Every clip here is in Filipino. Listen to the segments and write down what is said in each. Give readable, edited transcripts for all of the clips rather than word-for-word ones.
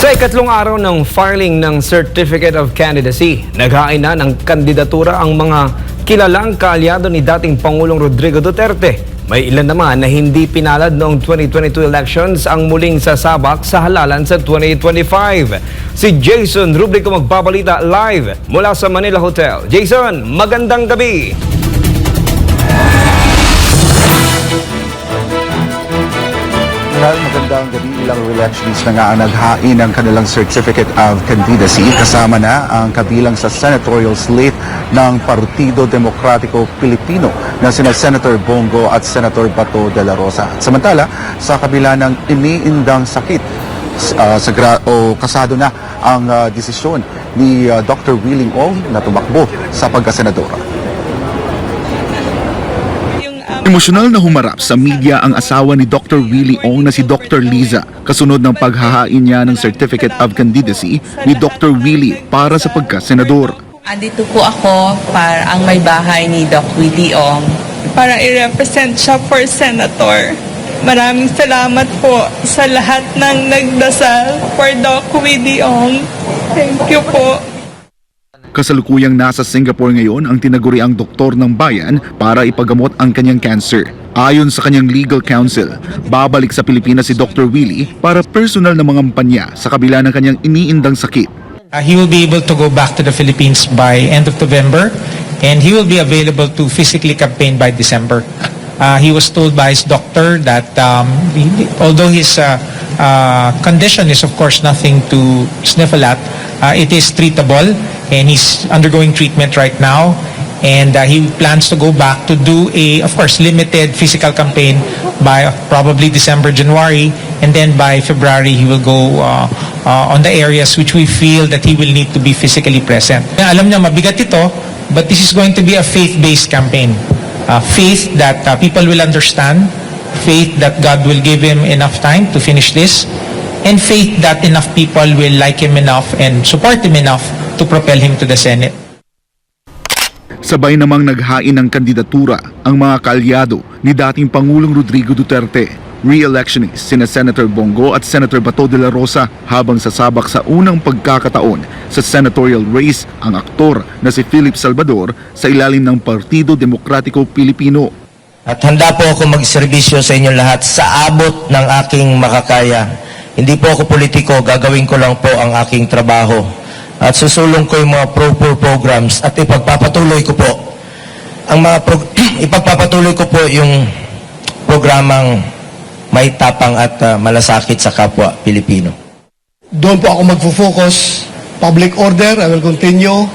Sa ikatlong araw ng filing ng Certificate of Candidacy, naghain na ng kandidatura ang mga kilalang kaalyado ni dating Pangulong Rodrigo Duterte. May ilan naman na hindi pinalad noong 2022 elections ang muling sasabak sa halalan sa 2025. Si Jason Rubrico magbabalita live mula sa Manila Hotel. Jason, magandang gabi! Magandang gabi. Ilang elections na nga ang naghain ng kanilang Certificate of Candidacy. Kasama na ang kabilang sa senatorial slate ng Partido Demokratiko Pilipino na sina Senator Bongo at Senator Bato de la Rosa. Samantala, sa kabila ng iniindang sakit, kasado na ang desisyon ni Dr. Willie Ong na tumakbo sa pagkasenadora. Emosyonal na humarap sa media ang asawa ni Dr. Willie Ong na si Dr. Liza kasunod ng paghahain niya ng Certificate of Candidacy ni Dr. Willie para sa pagkasenador. Andito po ako para ang may bahay ni Doc Willie Ong para i-represent siya for senator. Maraming salamat po sa lahat ng nagdasal for Doc Willie Ong. Thank you po. Kasalukuyang nasa Singapore ngayon ang tinaguriang doktor ng bayan para ipagamot ang kanyang cancer. Ayon sa kanyang legal counsel, babalik sa Pilipinas si Dr. Willie para personal na mangampanya sa kabila ng kanyang iniindang sakit. He will be able to go back to the Philippines by end of November and he will be available to physically campaign by December. He was told by his doctor that although his condition is of course nothing to sniffle at, it is treatable and he's undergoing treatment right now, and he plans to go back to do a, of course, limited physical campaign by probably December, January, and then by February he will go on the areas which we feel that he will need to be physically present. Alam niya mabigat ito, but this is going to be a faith-based campaign. Faith that people will understand, faith that God will give him enough time to finish this, and faith that enough people will like him enough and support him enough to propel him to the Senate. Sabay namang naghain ng kandidatura ang mga kaalyado ni dating Pangulong Rodrigo Duterte, re-electionists sina Senator Bongo at Senator Bato de la Rosa, habang sasabak sa unang pagkakataon sa senatorial race ang aktor na si Philip Salvador sa ilalim ng Partido Demokratiko Pilipino. At handa po ako magserbisyo sa inyo lahat sa abot ng aking makakaya. Hindi po ako politiko, gagawin ko lang po ang aking trabaho. At susulong ko yung mga pro-poor programs at ipagpapatuloy ko po ipagpapatuloy ko po yung programang may tapang at malasakit sa kapwa Pilipino. Doon po ako magfo-focus. Public order, I will continue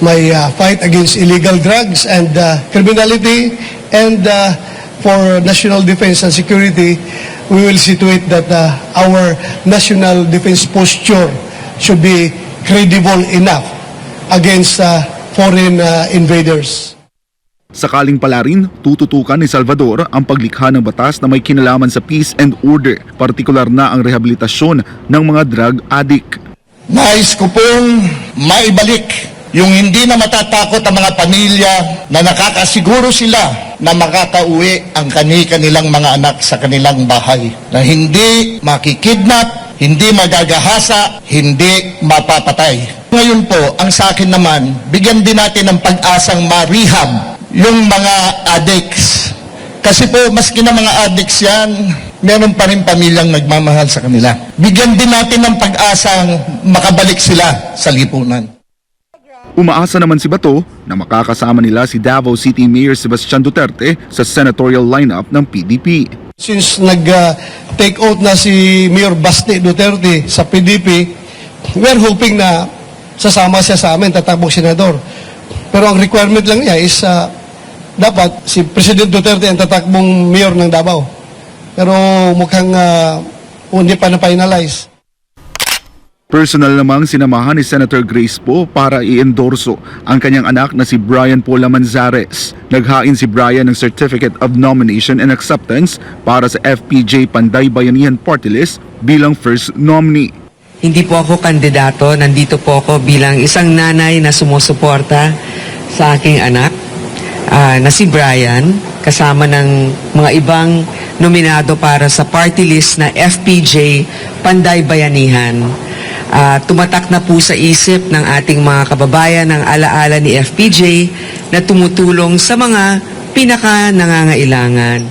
my fight against illegal drugs and criminality, and for national defense and security, we will see to it that our national defense posture should be credible enough against foreign invaders. Sakaling pala rin, tututukan ni Salvador ang paglikha ng batas na may kinalaman sa peace and order, partikular na ang rehabilitasyon ng mga drug addict. Nais ko pong maibalik yung hindi na matatakot ang mga pamilya na nakakasiguro sila na makakauwi ang kanilang mga anak sa kanilang bahay. Na hindi makikidnap, hindi magagahasa, hindi mapapatay. Ngayon po, ang sa akin naman, bigyan din natin ng pag-asang ma-rehab yung mga addicts. Kasi po, maski na mga addicts yan, meron pa rin pamilyang nagmamahal sa kanila. Bigyan din natin ng pag-asang makabalik sila sa lipunan. Umaasa naman si Bato na makakasama nila si Davao City Mayor Sebastian Duterte sa senatorial lineup ng PDP. Since nag-take out na si Mayor Basti Duterte sa PDP, we're hoping na sasama siya sa amin, tatakbong senador. Pero ang requirement lang niya is dapat si President Duterte ang tatakbong mayor ng Davao. Pero mukhang hindi pa na-finalize. Personal namang sinamahan ni Senator Grace Poe para i-endorso ang kanyang anak na si Brian Paula Manzares. Naghain si Brian ng Certificate of Nomination and Acceptance para sa FPJ Panday Bayanihan Party List bilang first nominee. Hindi po ako kandidato, nandito po ako bilang isang nanay na sumusuporta sa aking anak na si Brian. kasama ng mga ibang nominado para sa party list na FPJ Panday Bayanihan. Tumatak na po sa isip ng ating mga kababayan ang alaala ni FPJ na tumutulong sa mga pinaka-nangangailangan.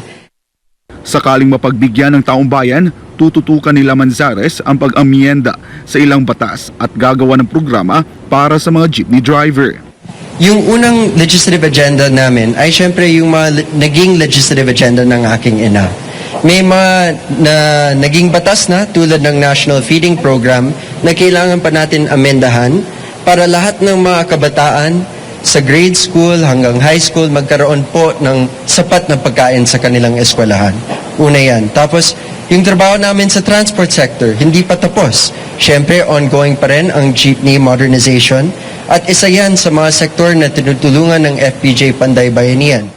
Sakaling mapagbigyan ng taong bayan, tututukan nila Manzares ang pag-amyenda sa ilang batas at gagawa ng programa para sa mga jeepney driver. Yung unang legislative agenda namin ay syempre yung mga naging legislative agenda ng aking ina. May mga naging batas na tulad ng National Feeding Program na kailangan pa natin amendahan para lahat ng mga kabataan sa grade school hanggang high school magkaroon po ng sapat na pagkain sa kanilang eskwelahan. Una yan. Tapos, yung trabaho namin sa transport sector, hindi pa tapos. Siyempre, ongoing pa rin ang jeepney modernization at isa yan sa mga sektor na tinutulungan ng FPJ Panday Bayanihan.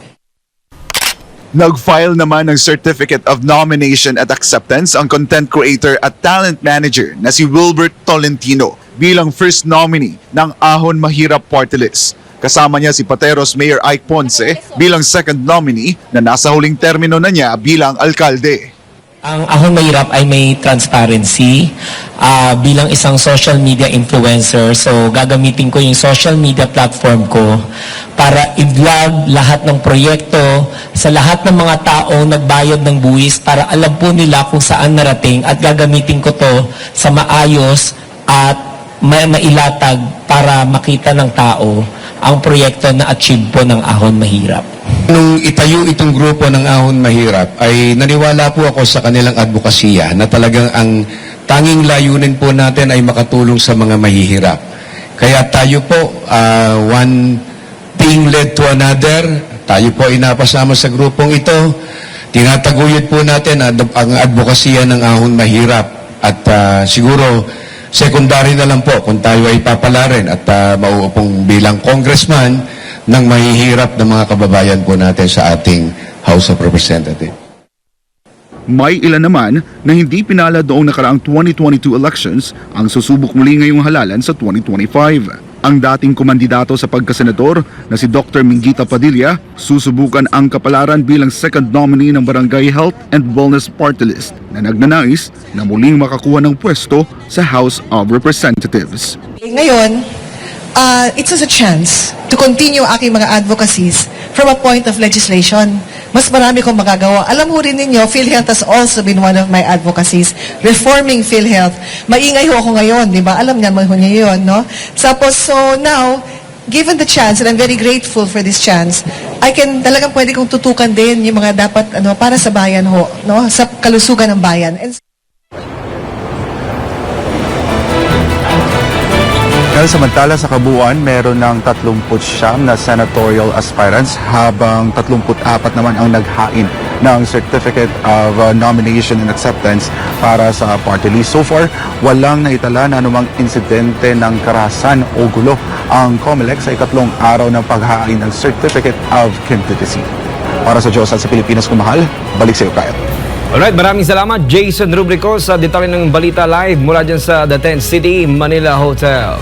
Nag-file naman ng Certificate of Nomination at Acceptance ang content creator at talent manager na si Wilbert Tolentino bilang first nominee ng Ahon Mahirap Party List. Kasama niya si Pateros Mayor Ike Ponce bilang second nominee na nasa huling termino na niya bilang alkalde. Ang Ahon Mahirap ay may transparency bilang isang social media influencer. So gagamitin ko yung social media platform ko para i-vlog lahat ng proyekto sa lahat ng mga taong nagbayad ng buwis para alam po nila kung saan narating at gagamitin ko to sa maayos at mailatag para makita ng tao ang proyekto na achieve po ng Ahon Mahirap. Nung itayo itong grupo ng Ahon Mahirap, ay naniwala po ako sa kanilang advokasya na talagang ang tanging layunin po natin ay makatulong sa mga mahihirap. Kaya tayo po, one thing led to another, tayo po ay napasama sa grupong ito. Tinataguyod po natin ang advokasya ng Ahon Mahirap at siguro secondary na lang po kung tayo ay papalarin at mauupong bilang congressman ng mahihirap na mga kababayan po natin sa ating House of Representatives. May ilan naman na hindi pinala doong nakaraang 2022 elections ang susubok muli ngayong halalan sa 2025. Ang dating kumandidato sa pagkasenador na si Dr. Mingita Padilla susubukan ang kapalaran bilang second nominee ng Barangay Health and Wellness Party List na nagnanais na muling makakuha ng pwesto sa House of Representatives. Ngayon, it's a chance to continue aking mga advocacies from a point of legislation. Mas marami kong magagawa. Alam mo rin ninyo, PhilHealth has also been one of my advocacies. Reforming PhilHealth. Maingay ho ako ngayon, di ba? Alam naman ho niyo yun, no? Tapos, so now, given the chance, and I'm very grateful for this chance, I can talagang pwede kong tutukan din yung mga dapat, para sa bayan ho, no? Sa kalusugan ng bayan. And Samantala sa kabuuan, meron ng 39 na senatorial aspirants habang 34 naman ang naghain ng Certificate of Nomination and Acceptance para sa party list. So far, walang naitala na anumang insidente ng karahasan o gulo ang COMELEC sa ikatlong araw ng paghain ng Certificate of Candidacy. Para sa Diyos at sa Pilipinas kumahal, balik sa iyo, Kyle. Alright, maraming salamat Jason Rubrico sa detalye ng Balita Live mula dyan sa The Tent City Manila Hotel.